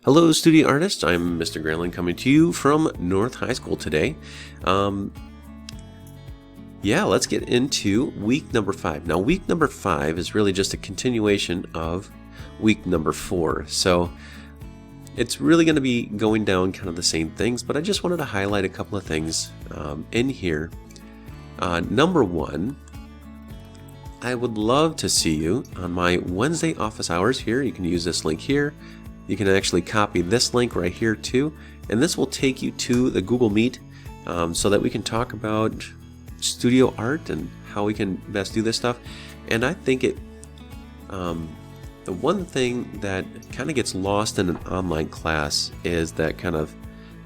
Hello, studio artists. I'm Mr. Granlund coming to you from North High School today. Let's get into week number 5. Now, week number 5 is really just a continuation of week number 4. So it's really going to be going down kind of the same things, but I just wanted to highlight a couple of things in here. Number 1, I would love to see you on my Wednesday office hours here. You can use this link here. You can actually copy this link right here too, and this will take you to the Google Meet so that we can talk about studio art and how we can best do this stuff. And I think the one thing that kind of gets lost in an online class is that kind of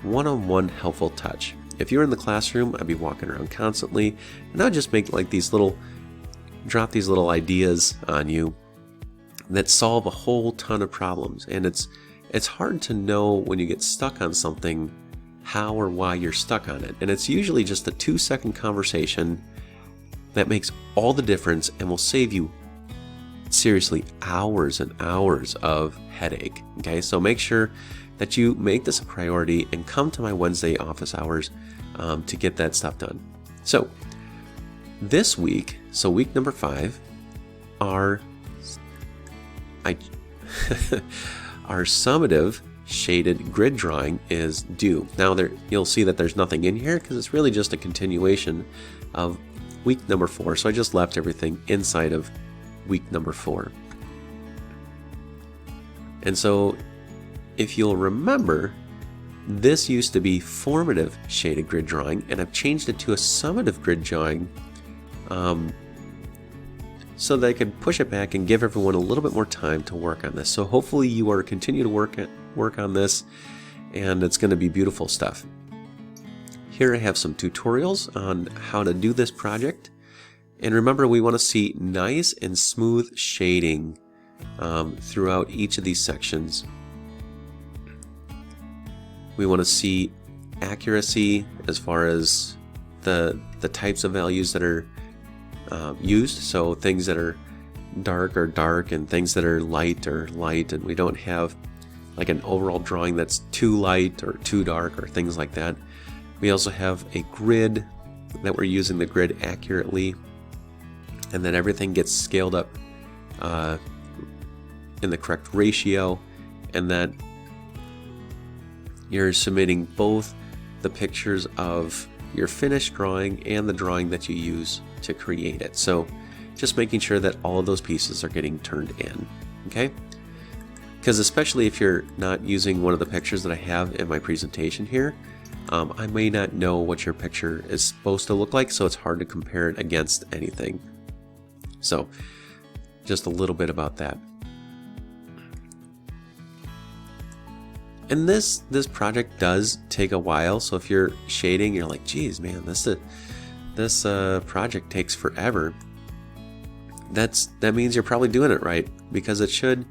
one-on-one helpful touch. If you're in the classroom, I'd be walking around constantly, and I would just make like drop these little ideas on you that solve a whole ton of problems. And it's hard to know when you get stuck on something how or why you're stuck on it. And it's usually just a 2-second conversation that makes all the difference and will save you seriously hours and hours of headache. Okay, so make sure that you make this a priority and come to my Wednesday office hours to get that stuff done. So this week, so week number 5, our summative shaded grid drawing is due. Now you'll see that there's nothing in here because it's really just a continuation of week number 4. So I just left everything inside of week number 4. And so if you'll remember, this used to be formative shaded grid drawing, and I've changed it to a summative grid drawing so that I could push it back and give everyone a little bit more time to work on this. So hopefully you are continue to work on this, and it's going to be beautiful stuff. Here I have some tutorials on how to do this project. And remember, we want to see nice and smooth shading throughout each of these sections. We want to see accuracy as far as the types of values that are used, so things that are dark are dark and things that are light are light, and we don't have like an overall drawing that's too light or too dark or things like that. We also have a grid that we're using the grid accurately, and then everything gets scaled up in the correct ratio, and that you're submitting both the pictures of your finished drawing and the drawing that you use to create it. So just making sure that all of those pieces are getting turned in, okay? Because especially if you're not using one of the pictures that I have in my presentation here, I may not know what your picture is supposed to look like, so it's hard to compare it against anything. So just a little bit about that. And this project does take a while, so if you're shading, you're like, geez, man, this project takes forever. That means you're probably doing it right, because it should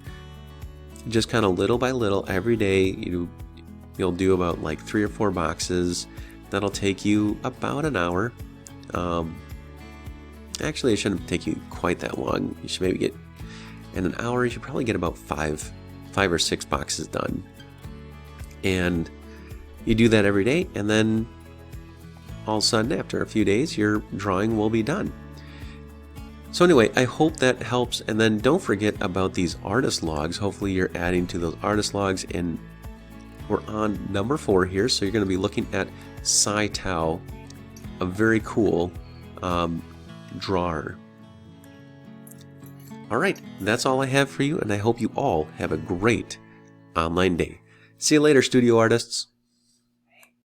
just kind of little by little every day. You'll do about like 3 or 4 boxes. That'll take you about an hour. Actually, it shouldn't take you quite that long. You should maybe get in an hour. You should probably get about 5 or 6 boxes done. And you do that every day, and then all of a sudden, after a few days, your drawing will be done. So anyway, I hope that helps. And then don't forget about these artist logs. Hopefully you're adding to those artist logs, and we're on number 4 here. So you're going to be looking at SciTao, a very cool drawer. All right, that's all I have for you, and I hope you all have a great online day. See you later, studio artists.